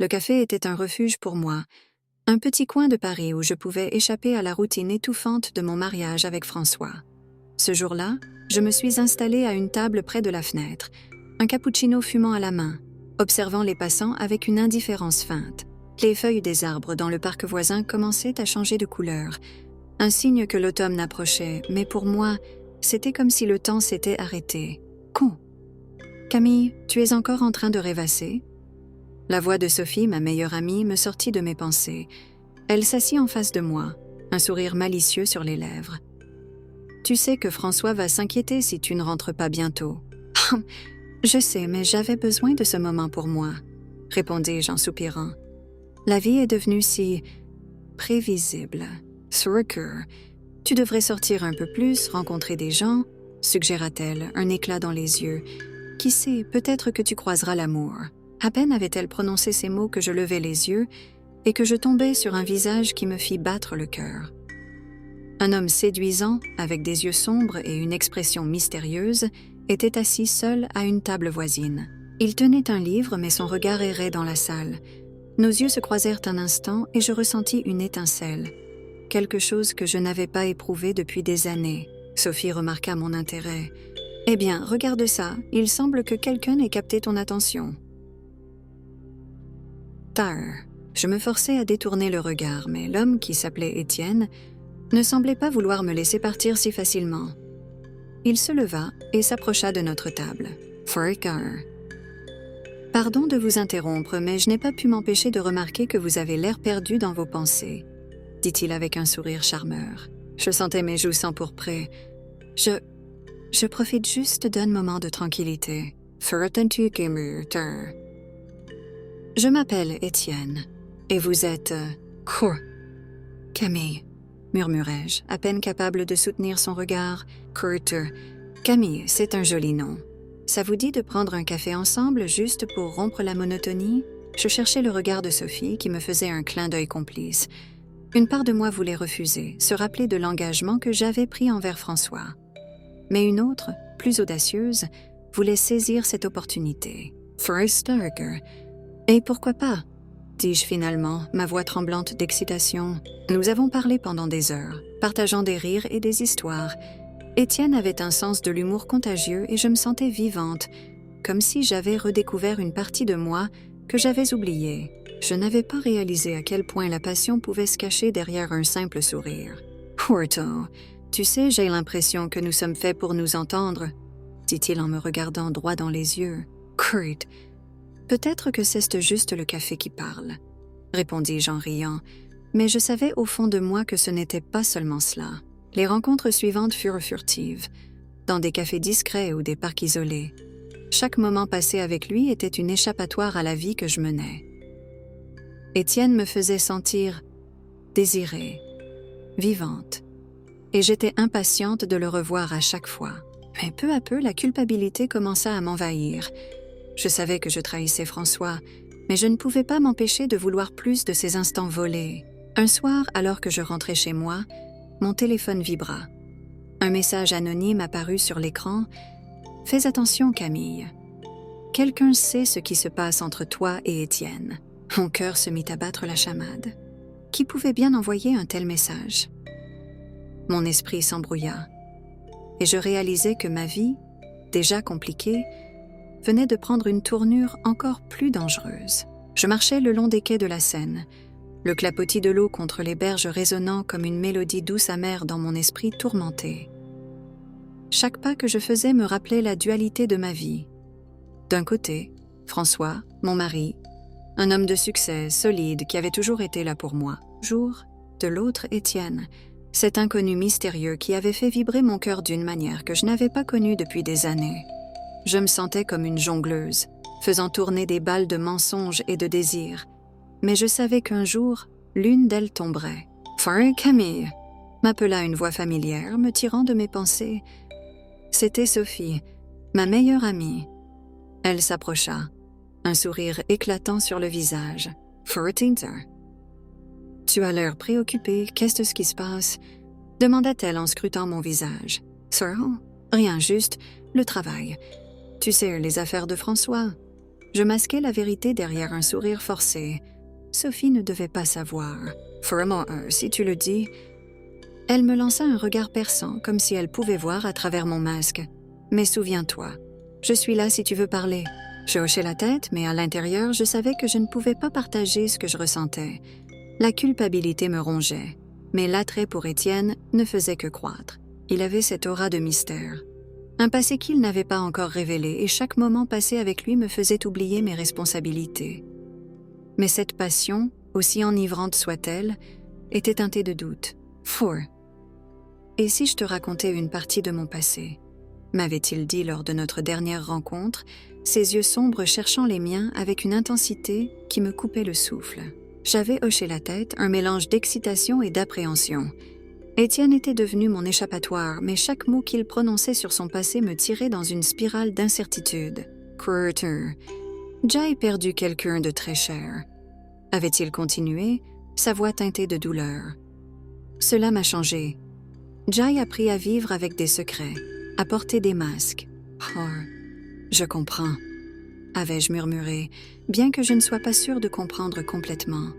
Le café était un refuge pour moi, un petit coin de Paris où je pouvais échapper à la routine étouffante de mon mariage avec François. Ce jour-là, je me suis installée à une table près de la fenêtre, un cappuccino fumant à la main, observant les passants avec une indifférence feinte. Les feuilles des arbres dans le parc voisin commençaient à changer de couleur, un signe que l'automne approchait, mais pour moi, c'était comme si le temps s'était arrêté. Con. Camille, tu es encore en train de rêvasser? La voix de Sophie, ma meilleure amie, me sortit de mes pensées. Elle s'assit en face de moi, un sourire malicieux sur les lèvres. Tu sais que François va s'inquiéter si tu ne rentres pas bientôt. Je sais, mais j'avais besoin de ce moment pour moi, répondis-je en soupirant. La vie est devenue si prévisible. Surker, tu devrais sortir un peu plus, rencontrer des gens, suggéra-t-elle, un éclat dans les yeux. Qui sait, peut-être que tu croiseras l'amour. À peine avait-elle prononcé ces mots que je levai les yeux et que je tombais sur un visage qui me fit battre le cœur. Un homme séduisant, avec des yeux sombres et une expression mystérieuse, était assis seul à une table voisine. Il tenait un livre, mais son regard errait dans la salle. Nos yeux se croisèrent un instant et je ressentis une étincelle. Quelque chose que je n'avais pas éprouvé depuis des années. Sophie remarqua mon intérêt. « Eh bien, regarde ça, il semble que quelqu'un ait capté ton attention. » Tard. Je me forçai à détourner le regard, mais l'homme, qui s'appelait Étienne, ne semblait pas vouloir me laisser partir si facilement. Il se leva et s'approcha de notre table. Forecar. Pardon de vous interrompre, mais je n'ai pas pu m'empêcher de remarquer que vous avez l'air perdu dans vos pensées, dit-il avec un sourire charmeur. Je sentais mes joues s'empourprer. Je profite juste d'un moment de tranquillité. Je m'appelle Étienne, et vous êtes... Quoi? Camille, murmurai-je, à peine capable de soutenir son regard. Carter. Camille, c'est un joli nom. Ça vous dit de prendre un café ensemble juste pour rompre la monotonie? Je cherchais le regard de Sophie qui me faisait un clin d'œil complice. Une part de moi voulait refuser, se rappeler de l'engagement que j'avais pris envers François. Mais une autre, plus audacieuse, voulait saisir cette opportunité. Starker. Et pourquoi pas? Dis-je finalement, ma voix tremblante d'excitation. Nous avons parlé pendant des heures, partageant des rires et des histoires. Étienne avait un sens de l'humour contagieux et je me sentais vivante, comme si j'avais redécouvert une partie de moi que j'avais oubliée. Je n'avais pas réalisé à quel point la passion pouvait se cacher derrière un simple sourire. « Pourtant, tu sais, j'ai l'impression que nous sommes faits pour nous entendre, » dit-il en me regardant droit dans les yeux. « Kurt, peut-être que c'est juste le café qui parle, » répondis-je en riant, mais je savais au fond de moi que ce n'était pas seulement cela. Les rencontres suivantes furent furtives, dans des cafés discrets ou des parcs isolés. Chaque moment passé avec lui était une échappatoire à la vie que je menais. Étienne me faisait sentir désirée, vivante, et j'étais impatiente de le revoir à chaque fois. Mais peu à peu, la culpabilité commença à m'envahir. Je savais que je trahissais François, mais je ne pouvais pas m'empêcher de vouloir plus de ces instants volés. Un soir, alors que je rentrais chez moi, mon téléphone vibra. Un message anonyme apparut sur l'écran. « Fais attention, Camille. Quelqu'un sait ce qui se passe entre toi et Étienne. » Mon cœur se mit à battre la chamade. Qui pouvait bien envoyer un tel message? Mon esprit s'embrouilla, et je réalisai que ma vie, déjà compliquée, venait de prendre une tournure encore plus dangereuse. Je marchais le long des quais de la Seine, le clapotis de l'eau contre les berges résonnant comme une mélodie douce amère dans mon esprit tourmenté. Chaque pas que je faisais me rappelait la dualité de ma vie. D'un côté, François, mon mari, un homme de succès, solide, qui avait toujours été là pour moi. De l'autre, Étienne, cet inconnu mystérieux qui avait fait vibrer mon cœur d'une manière que je n'avais pas connue depuis des années. Je me sentais comme une jongleuse, faisant tourner des balles de mensonges et de désirs. Mais je savais qu'un jour, l'une d'elles tomberait. « Camille !» m'appela une voix familière, me tirant de mes pensées. C'était Sophie, ma meilleure amie. Elle s'approcha, un sourire éclatant sur le visage. « Tinter. Tu as l'air préoccupée, qu'est-ce qui se passe ?» demanda-t-elle en scrutant mon visage. « Sir, rien, juste le travail. Tu sais, les affaires de François. » Je masquais la vérité derrière un sourire forcé. Sophie ne devait pas savoir. Vraiment, si tu le dis. Elle me lança un regard perçant, comme si elle pouvait voir à travers mon masque. Mais souviens-toi, je suis là si tu veux parler. Je hochai la tête, mais à l'intérieur, je savais que je ne pouvais pas partager ce que je ressentais. La culpabilité me rongeait, mais l'attrait pour Étienne ne faisait que croître. Il avait cette aura de mystère. Un passé qu'il n'avait pas encore révélé, et chaque moment passé avec lui me faisait oublier mes responsabilités. Mais cette passion, aussi enivrante soit-elle, était teintée de doute. Four. Et si je te racontais une partie de mon passé, m'avait-il dit lors de notre dernière rencontre, ses yeux sombres cherchant les miens avec une intensité qui me coupait le souffle. J'avais hoché la tête, un mélange d'excitation et d'appréhension. Étienne était devenu mon échappatoire, mais chaque mot qu'il prononçait sur son passé me tirait dans une spirale d'incertitude. Carter. Jai perdu quelqu'un de très cher. Avait-il continué, sa voix teintée de douleur. Cela m'a changé. Jai a appris à vivre avec des secrets, à porter des masques. Oh, je comprends, avais-je murmuré, bien que je ne sois pas sûre de comprendre complètement.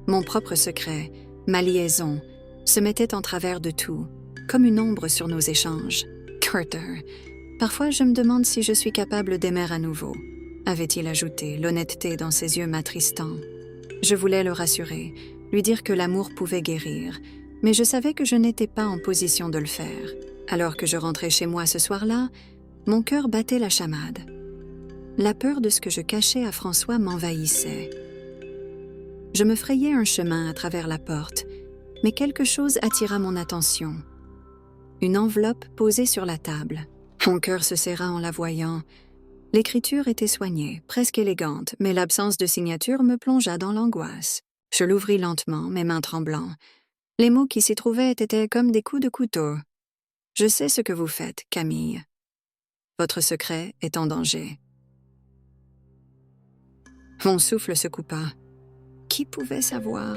Mon propre secret, ma liaison, se mettait en travers de tout, comme une ombre sur nos échanges. Carter, parfois je me demande si je suis capable d'aimer à nouveau, avait-il ajouté, l'honnêteté dans ses yeux m'attristant. Je voulais le rassurer, lui dire que l'amour pouvait guérir, mais je savais que je n'étais pas en position de le faire. Alors que je rentrais chez moi ce soir-là, mon cœur battait la chamade. La peur de ce que je cachais à François m'envahissait. Je me frayais un chemin à travers la porte, mais quelque chose attira mon attention. Une enveloppe posée sur la table. Mon cœur se serra en la voyant. L'écriture était soignée, presque élégante, mais l'absence de signature me plongea dans l'angoisse. Je l'ouvris lentement, mes mains tremblant. Les mots qui s'y trouvaient étaient comme des coups de couteau. « Je sais ce que vous faites, Camille. Votre secret est en danger. » Mon souffle se coupa. Qui pouvait savoir?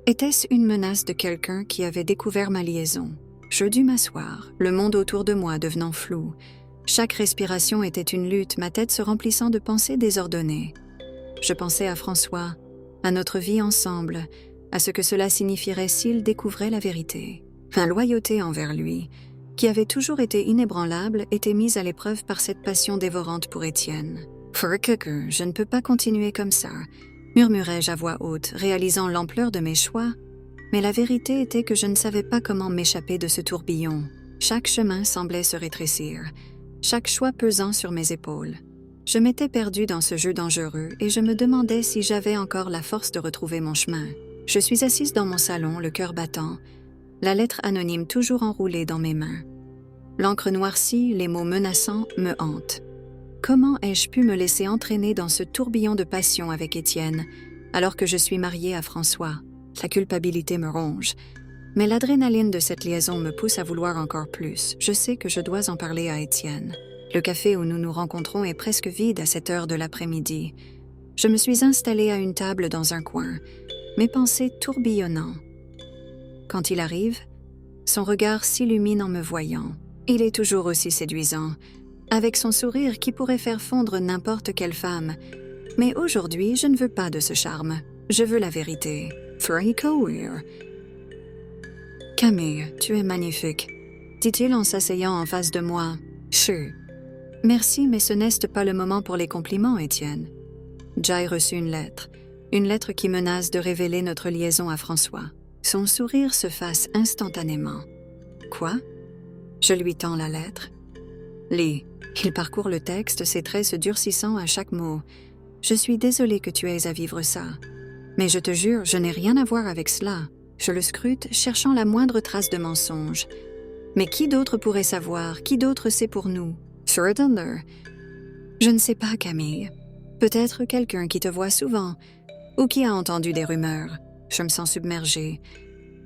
Était-ce une menace de quelqu'un qui avait découvert ma liaison? Je dus m'asseoir, le monde autour de moi devenant flou. Chaque respiration était une lutte, ma tête se remplissant de pensées désordonnées. Je pensais à François, à notre vie ensemble, à ce que cela signifierait s'il découvrait la vérité. Ma loyauté envers lui, qui avait toujours été inébranlable, était mise à l'épreuve par cette passion dévorante pour Étienne. « Furkeke, je ne peux pas continuer comme ça », murmurai-je à voix haute, réalisant l'ampleur de mes choix, mais la vérité était que je ne savais pas comment m'échapper de ce tourbillon. Chaque chemin semblait se rétrécir, chaque choix pesant sur mes épaules. Je m'étais perdue dans ce jeu dangereux et je me demandais si j'avais encore la force de retrouver mon chemin. Je suis assise dans mon salon, le cœur battant, la lettre anonyme toujours enroulée dans mes mains. L'encre noircie, les mots menaçants me hantent. Comment ai-je pu me laisser entraîner dans ce tourbillon de passion avec Étienne, alors que je suis mariée à François? La culpabilité me ronge. Mais l'adrénaline de cette liaison me pousse à vouloir encore plus. Je sais que je dois en parler à Étienne. Le café où nous nous rencontrons est presque vide à cette heure de l'après-midi. Je me suis installée à une table dans un coin, mes pensées tourbillonnant. Quand il arrive, son regard s'illumine en me voyant. Il est toujours aussi séduisant, avec son sourire qui pourrait faire fondre n'importe quelle femme. Mais aujourd'hui, je ne veux pas de ce charme. Je veux la vérité. Camille, tu es magnifique, dit-il en s'asseyant en face de moi. Chut. Merci, mais ce n'est pas le moment pour les compliments, Étienne. Jai reçut une lettre qui menace de révéler notre liaison à François. Son sourire se fasse instantanément. Quoi? Je lui tends la lettre. Lis. Il parcourt le texte, ses traits se durcissant à chaque mot. Je suis désolée que tu aies à vivre ça. Mais je te jure, je n'ai rien à voir avec cela. Je le scrute, cherchant la moindre trace de mensonge. Mais qui d'autre pourrait savoir? Qui d'autre sait pour nous? Sir Thunder. Je ne sais pas, Camille. Peut-être quelqu'un qui te voit souvent, ou qui a entendu des rumeurs. Je me sens submergée.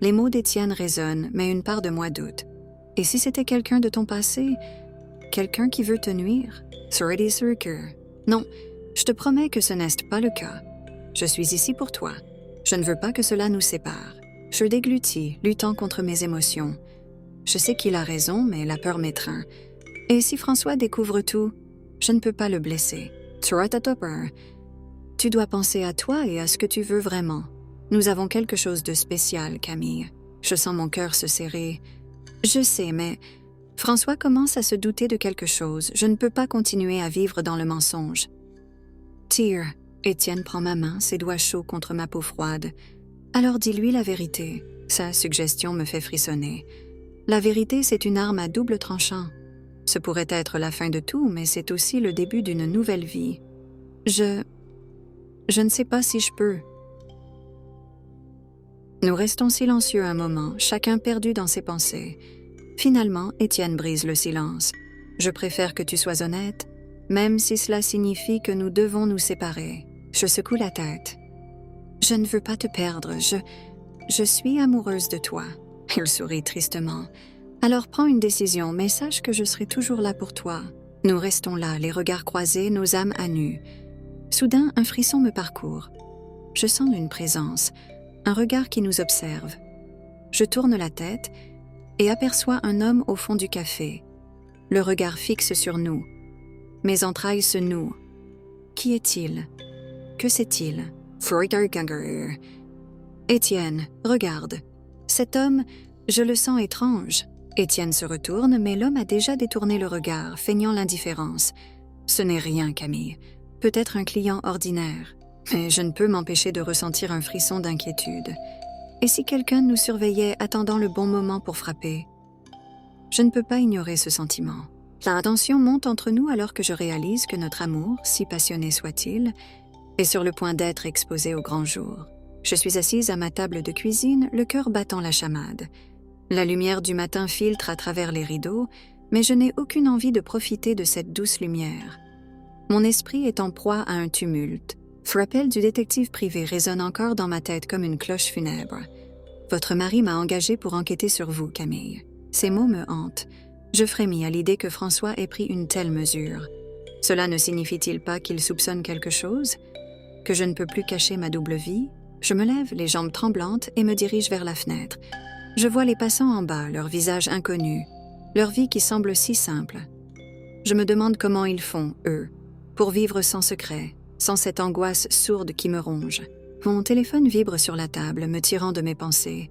Les mots d'Étienne résonnent, mais une part de moi doute. Et si c'était quelqu'un de ton passé? Quelqu'un qui veut te nuire? Sorry, Cirker. Non, je te promets que ce n'est pas le cas. Je suis ici pour toi. Je ne veux pas que cela nous sépare. Je déglutis, luttant contre mes émotions. Je sais qu'il a raison, mais la peur m'étreint. Et si François découvre tout? Je ne peux pas le blesser. Tu dois penser à toi et à ce que tu veux vraiment. Nous avons quelque chose de spécial, Camille. Je sens mon cœur se serrer. Je sais, mais François commence à se douter de quelque chose. Je ne peux pas continuer à vivre dans le mensonge. Tire. Étienne prend ma main, ses doigts chauds contre ma peau froide. Alors dis-lui la vérité. Sa suggestion me fait frissonner. La vérité, c'est une arme à double tranchant. Ce pourrait être la fin de tout, mais c'est aussi le début d'une nouvelle vie. Je ne sais pas si je peux. Nous restons silencieux un moment, chacun perdu dans ses pensées. Finalement, Étienne brise le silence. Je préfère que tu sois honnête, même si cela signifie que nous devons nous séparer. Je secoue la tête. Je ne veux pas te perdre, je suis amoureuse de toi. Il sourit tristement. Alors prends une décision, mais sache que je serai toujours là pour toi. Nous restons là, les regards croisés, nos âmes à nu. Soudain, un frisson me parcourt. Je sens une présence, un regard qui nous observe. Je tourne la tête et aperçois un homme au fond du café. Le regard fixe sur nous. Mes entrailles se nouent. Qui est-il? Que sait-il? Étienne, regarde. Cet homme, je le sens étrange. Étienne se retourne, mais l'homme a déjà détourné le regard, feignant l'indifférence. Ce n'est rien, Camille. Peut-être un client ordinaire. Mais je ne peux m'empêcher de ressentir un frisson d'inquiétude. Et si quelqu'un nous surveillait attendant le bon moment pour frapper? Je ne peux pas ignorer ce sentiment. La tension monte entre nous alors que je réalise que notre amour, si passionné soit-il, est sur le point d'être exposé au grand jour. Je suis assise à ma table de cuisine, le cœur battant la chamade. La lumière du matin filtre à travers les rideaux, mais je n'ai aucune envie de profiter de cette douce lumière. Mon esprit est en proie à un tumulte. Ce rappel du détective privé résonne encore dans ma tête comme une cloche funèbre. Votre mari m'a engagée pour enquêter sur vous, Camille. Ces mots me hantent. Je frémis à l'idée que François ait pris une telle mesure. Cela ne signifie-t-il pas qu'il soupçonne quelque chose? Que je ne peux plus cacher ma double vie? Je me lève, les jambes tremblantes, et me dirige vers la fenêtre. Je vois les passants en bas, leur visage inconnu, leur vie qui semble si simple. Je me demande comment ils font, eux, pour vivre sans secret, sans cette angoisse sourde qui me ronge. Mon téléphone vibre sur la table, me tirant de mes pensées.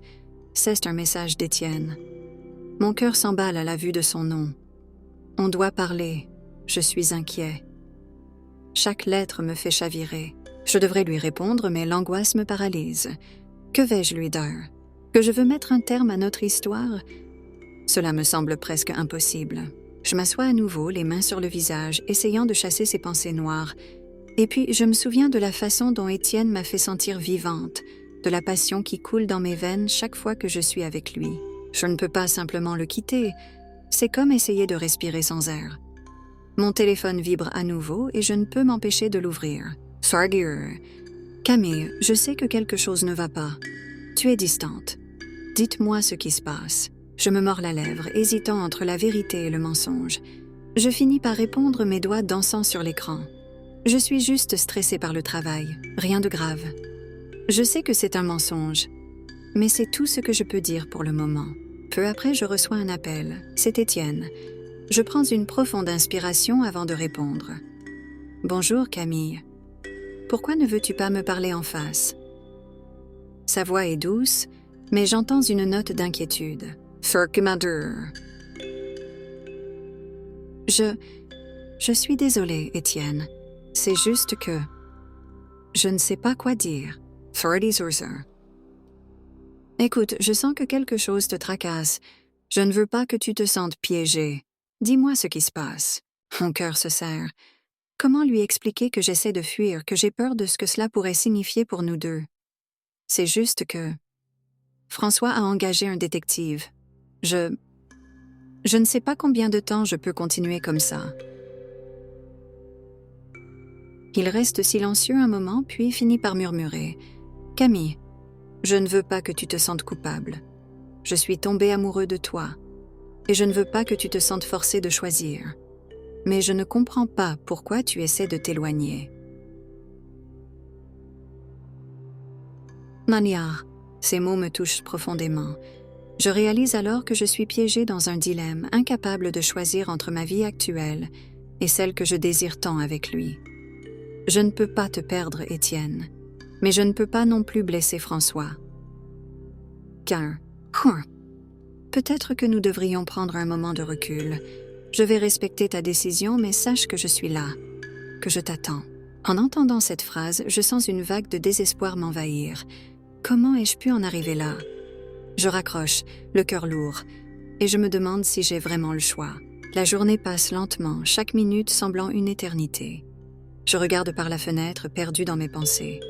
C'est un message d'Étienne. Mon cœur s'emballe à la vue de son nom. On doit parler. Je suis inquiet. Chaque lettre me fait chavirer. Je devrais lui répondre, mais l'angoisse me paralyse. Que vais-je lui dire? Que je veux mettre un terme à notre histoire? Cela me semble presque impossible. Je m'assois à nouveau, les mains sur le visage, essayant de chasser ces pensées noires. Et puis, je me souviens de la façon dont Étienne m'a fait sentir vivante, de la passion qui coule dans mes veines chaque fois que je suis avec lui. Je ne peux pas simplement le quitter. C'est comme essayer de respirer sans air. Mon téléphone vibre à nouveau et je ne peux m'empêcher de l'ouvrir. Camille, je sais que quelque chose ne va pas. Tu es distante. Dites-moi ce qui se passe. Je me mords la lèvre, hésitant entre la vérité et le mensonge. Je finis par répondre, mes doigts dansant sur l'écran. Je suis juste stressée par le travail, rien de grave. Je sais que c'est un mensonge, mais c'est tout ce que je peux dire pour le moment. Peu après, je reçois un appel. C'est Étienne. Je prends une profonde inspiration avant de répondre. « Bonjour, Camille. Pourquoi ne veux-tu pas me parler en face ?» Sa voix est douce, mais j'entends une note d'inquiétude. « Je suis désolée, Étienne. C'est juste que... je ne sais pas quoi dire. » Écoute, je sens que quelque chose te tracasse. Je ne veux pas que tu te sentes piégé. Dis-moi ce qui se passe. Mon cœur se serre. Comment lui expliquer que j'essaie de fuir, que j'ai peur de ce que cela pourrait signifier pour nous deux? C'est juste que... François a engagé un détective. Je ne sais pas combien de temps je peux continuer comme ça. Il reste silencieux un moment, puis finit par murmurer. « Camille, je ne veux pas que tu te sentes coupable. Je suis tombé amoureux de toi, et je ne veux pas que tu te sentes forcé de choisir. Mais je ne comprends pas pourquoi tu essaies de t'éloigner. » Maniar, ces mots me touchent profondément. Je réalise alors que je suis piégée dans un dilemme, incapable de choisir entre ma vie actuelle et celle que je désire tant avec lui. Je ne peux pas te perdre, Étienne, mais je ne peux pas non plus blesser François. Car, peut-être que nous devrions prendre un moment de recul. Je vais respecter ta décision, mais sache que je suis là, que je t'attends. En entendant cette phrase, je sens une vague de désespoir m'envahir. Comment ai-je pu en arriver là? Je raccroche, le cœur lourd, et je me demande si j'ai vraiment le choix. La journée passe lentement, chaque minute semblant une éternité. Je regarde par la fenêtre, perdu dans mes pensées.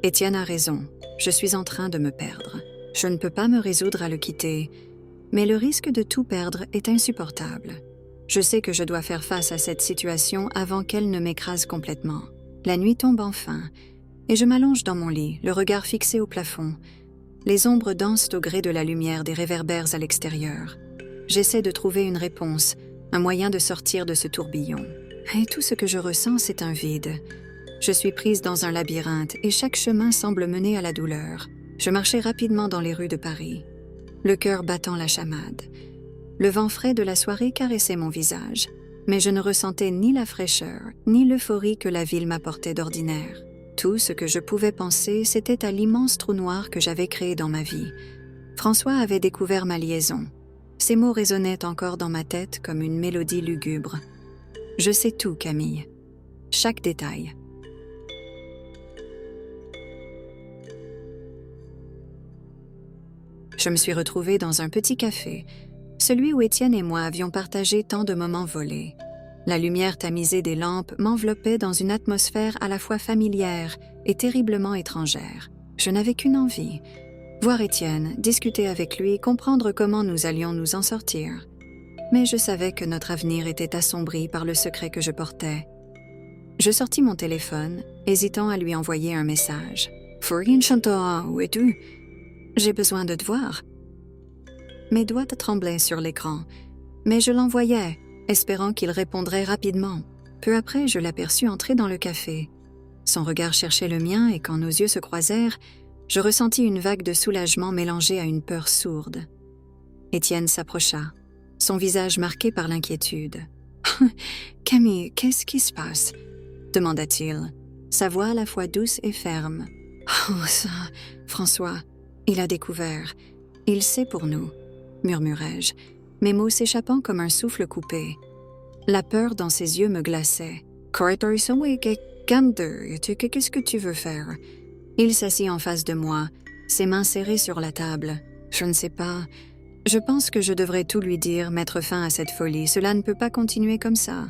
Étienne a raison, je suis en train de me perdre. Je ne peux pas me résoudre à le quitter, mais le risque de tout perdre est insupportable. Je sais que je dois faire face à cette situation avant qu'elle ne m'écrase complètement. La nuit tombe enfin, et je m'allonge dans mon lit, le regard fixé au plafond. Les ombres dansent au gré de la lumière des réverbères à l'extérieur. J'essaie de trouver une réponse, un moyen de sortir de ce tourbillon. Et tout ce que je ressens, c'est un vide. Je suis prise dans un labyrinthe et chaque chemin semble mener à la douleur. Je marchais rapidement dans les rues de Paris, le cœur battant la chamade. Le vent frais de la soirée caressait mon visage, mais je ne ressentais ni la fraîcheur, ni l'euphorie que la ville m'apportait d'ordinaire. Tout ce que je pouvais penser, c'était à l'immense trou noir que j'avais créé dans ma vie. François avait découvert ma liaison. Ces mots résonnaient encore dans ma tête comme une mélodie lugubre. Je sais tout, Camille. Chaque détail. Je me suis retrouvée dans un petit café, celui où Étienne et moi avions partagé tant de moments volés. La lumière tamisée des lampes m'enveloppait dans une atmosphère à la fois familière et terriblement étrangère. Je n'avais qu'une envie, voir Étienne, discuter avec lui, comprendre comment nous allions nous en sortir. Mais je savais que notre avenir était assombri par le secret que je portais. Je sortis mon téléphone, hésitant à lui envoyer un message. « Fourine Chantoa, où es-tu? J'ai besoin de te voir. » Mes doigts tremblaient sur l'écran, mais je l'envoyais, espérant qu'il répondrait rapidement. Peu après, je l'aperçus entrer dans le café. Son regard cherchait le mien et quand nos yeux se croisèrent, je ressentis une vague de soulagement mélangée à une peur sourde. Étienne s'approcha, son visage marqué par l'inquiétude. « Camille, qu'est-ce qui se passe ?» demanda-t-il, sa voix à la fois douce et ferme. « Oh, ça, François, il a découvert. Il sait pour nous. » murmurai-je, mes mots s'échappant comme un souffle coupé. La peur dans ses yeux me glaçait. « Qu'est-ce que tu veux faire ?» Il s'assit en face de moi, ses mains serrées sur la table. « Je ne sais pas. Je pense que je devrais tout lui dire, mettre fin à cette folie. Cela ne peut pas continuer comme ça. »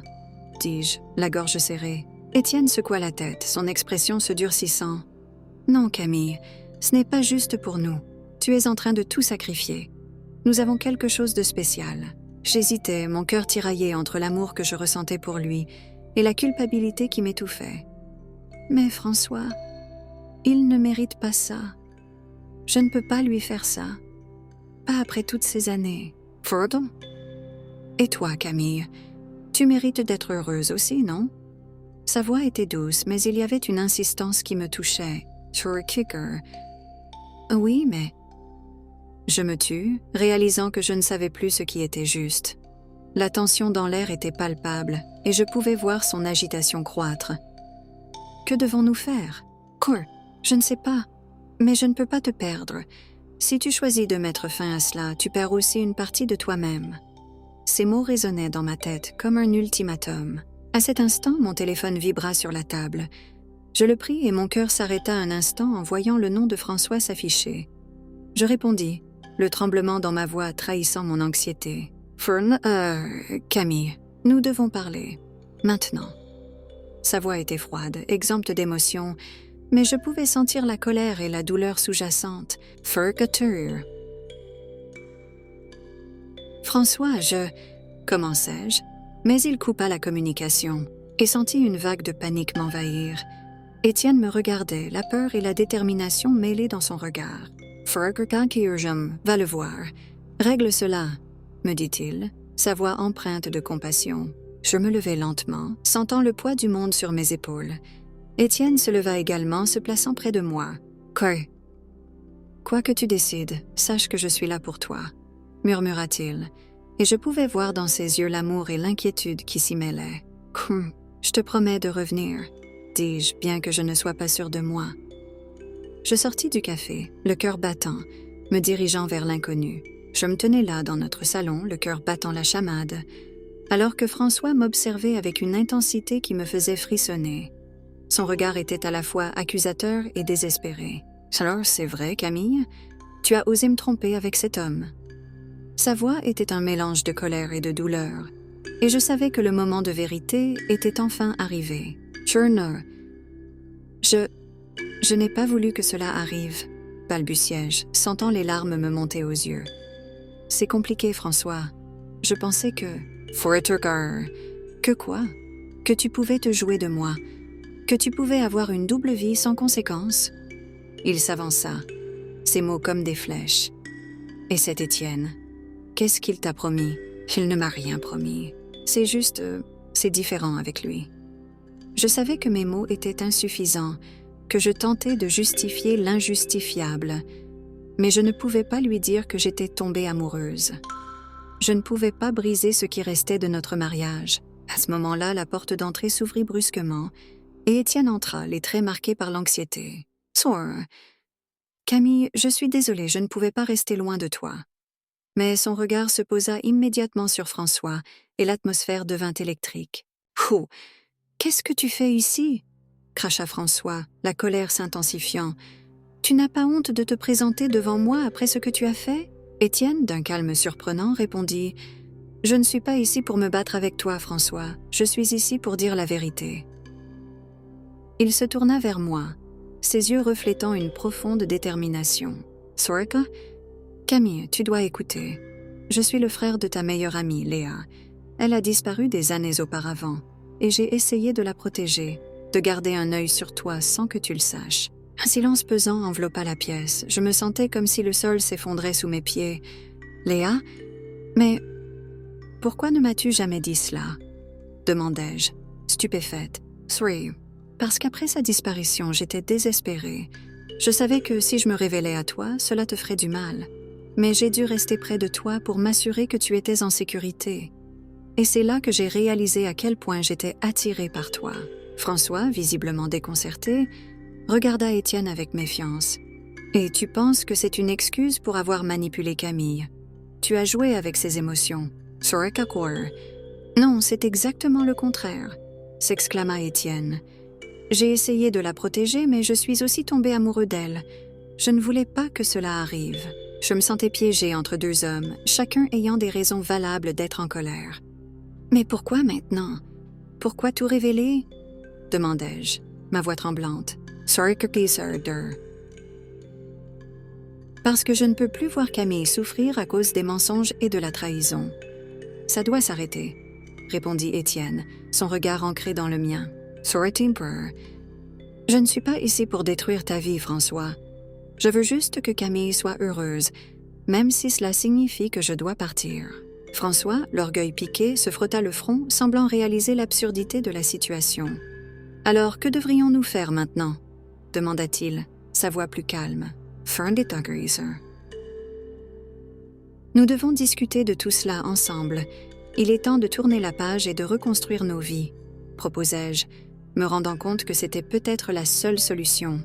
dis-je, la gorge serrée. Étienne secoua la tête, son expression se durcissant. « Non, Camille, ce n'est pas juste pour nous. Tu es en train de tout sacrifier. Nous avons quelque chose de spécial. » J'hésitais, mon cœur tiraillé entre l'amour que je ressentais pour lui et la culpabilité qui m'étouffait. « Mais François, il ne mérite pas ça. Je ne peux pas lui faire ça. Pas après toutes ces années. » Pardon ? Et toi, Camille, tu mérites d'être heureuse aussi, non ? Sa voix était douce, mais il y avait une insistance qui me touchait. Sur kicker. Oui, mais... Je me tus, réalisant que je ne savais plus ce qui était juste. La tension dans l'air était palpable, et je pouvais voir son agitation croître. Que devons-nous faire ? Quoi ? Je ne sais pas, mais je ne peux pas te perdre. Si tu choisis de mettre fin à cela, tu perds aussi une partie de toi-même. Ces mots résonnaient dans ma tête comme un ultimatum. À cet instant, mon téléphone vibra sur la table. Je le pris et mon cœur s'arrêta un instant en voyant le nom de François s'afficher. Je répondis, le tremblement dans ma voix trahissant mon anxiété. « Camille, nous devons parler. Maintenant. » Sa voix était froide, exempte d'émotion, mais je pouvais sentir la colère et la douleur sous-jacente. « François, je... » commençai-je, mais il coupa la communication et sentit une vague de panique m'envahir. Étienne me regardait, la peur et la détermination mêlées dans son regard. « Va le voir. Règle cela, » me dit-il, sa voix empreinte de compassion. Je me levai lentement, sentant le poids du monde sur mes épaules. Étienne se leva également, se plaçant près de moi. « Quoi que tu décides, sache que je suis là pour toi, » murmura-t-il, et je pouvais voir dans ses yeux l'amour et l'inquiétude qui s'y mêlaient. Je te promets de revenir, dis-je, bien que je ne sois pas sûre de moi. Je sortis du café, le cœur battant, me dirigeant vers l'inconnu. Je me tenais là dans notre salon, le cœur battant la chamade, alors que François m'observait avec une intensité qui me faisait frissonner. Son regard était à la fois accusateur et désespéré. « Alors, c'est vrai, Camille, tu as osé me tromper avec cet homme. » Sa voix était un mélange de colère et de douleur, et je savais que le moment de vérité était enfin arrivé. « Turner, je n'ai pas voulu que cela arrive, » balbutiai-je, sentant les larmes me monter aux yeux. « C'est compliqué, François. Je pensais que... » « Forturgar, que quoi? Que tu pouvais te jouer de moi, que tu pouvais avoir une double vie sans conséquence. » Il s'avança, ses mots comme des flèches. « Et cet Étienne, qu'est-ce qu'il t'a promis? » « Il ne m'a rien promis. C'est juste... c'est différent avec lui. » Je savais que mes mots étaient insuffisants, que je tentais de justifier l'injustifiable, mais je ne pouvais pas lui dire que j'étais tombée amoureuse. Je ne pouvais pas briser ce qui restait de notre mariage. À ce moment-là, la porte d'entrée s'ouvrit brusquement, et Étienne entra, les traits marqués par l'anxiété. « Sors. Camille, je suis désolée, je ne pouvais pas rester loin de toi. » Mais son regard se posa immédiatement sur François, et l'atmosphère devint électrique. « Oh, qu'est-ce que tu fais ici ?» cracha François, la colère s'intensifiant. « Tu n'as pas honte de te présenter devant moi après ce que tu as fait ?» Étienne, d'un calme surprenant, répondit « Je ne suis pas ici pour me battre avec toi, François. Je suis ici pour dire la vérité. » Il se tourna vers moi, ses yeux reflétant une profonde détermination. « Sorka, Camille, tu dois écouter. Je suis le frère de ta meilleure amie, Léa. Elle a disparu des années auparavant, et j'ai essayé de la protéger, de garder un œil sur toi sans que tu le saches. » Un silence pesant enveloppa la pièce. Je me sentais comme si le sol s'effondrait sous mes pieds. « Léa, mais pourquoi ne m'as-tu jamais dit cela ?» demandai-je, stupéfaite. « Sorry, parce qu'après sa disparition, j'étais désespérée. Je savais que si je me révélais à toi, cela te ferait du mal. Mais j'ai dû rester près de toi pour m'assurer que tu étais en sécurité. Et c'est là que j'ai réalisé à quel point j'étais attirée par toi. » François, visiblement déconcerté, regarda Étienne avec méfiance. « Et tu penses que c'est une excuse pour avoir manipulé Camille? Tu as joué avec ses émotions. Sorka Kor. »« Non, c'est exactement le contraire, » s'exclama Étienne. « J'ai essayé de la protéger, mais je suis aussi tombé amoureux d'elle. Je ne voulais pas que cela arrive. Je me sentais piégée entre deux hommes, chacun ayant des raisons valables d'être en colère. »« Mais pourquoi maintenant? Pourquoi tout révéler ?» demandai-je, ma voix tremblante. Parce que je ne peux plus voir Camille souffrir à cause des mensonges et de la trahison. Ça doit s'arrêter, répondit Étienne, son regard ancré dans le mien. Je ne suis pas ici pour détruire ta vie, François. Je veux juste que Camille soit heureuse, même si cela signifie que je dois partir. François, l'orgueil piqué, se frotta le front, semblant réaliser l'absurdité de la situation. « Alors, que devrions-nous faire maintenant ?» demanda-t-il, sa voix plus calme. « Nous devons discuter de tout cela ensemble. Il est temps de tourner la page et de reconstruire nos vies, proposai-je, me rendant compte que c'était peut-être la seule solution.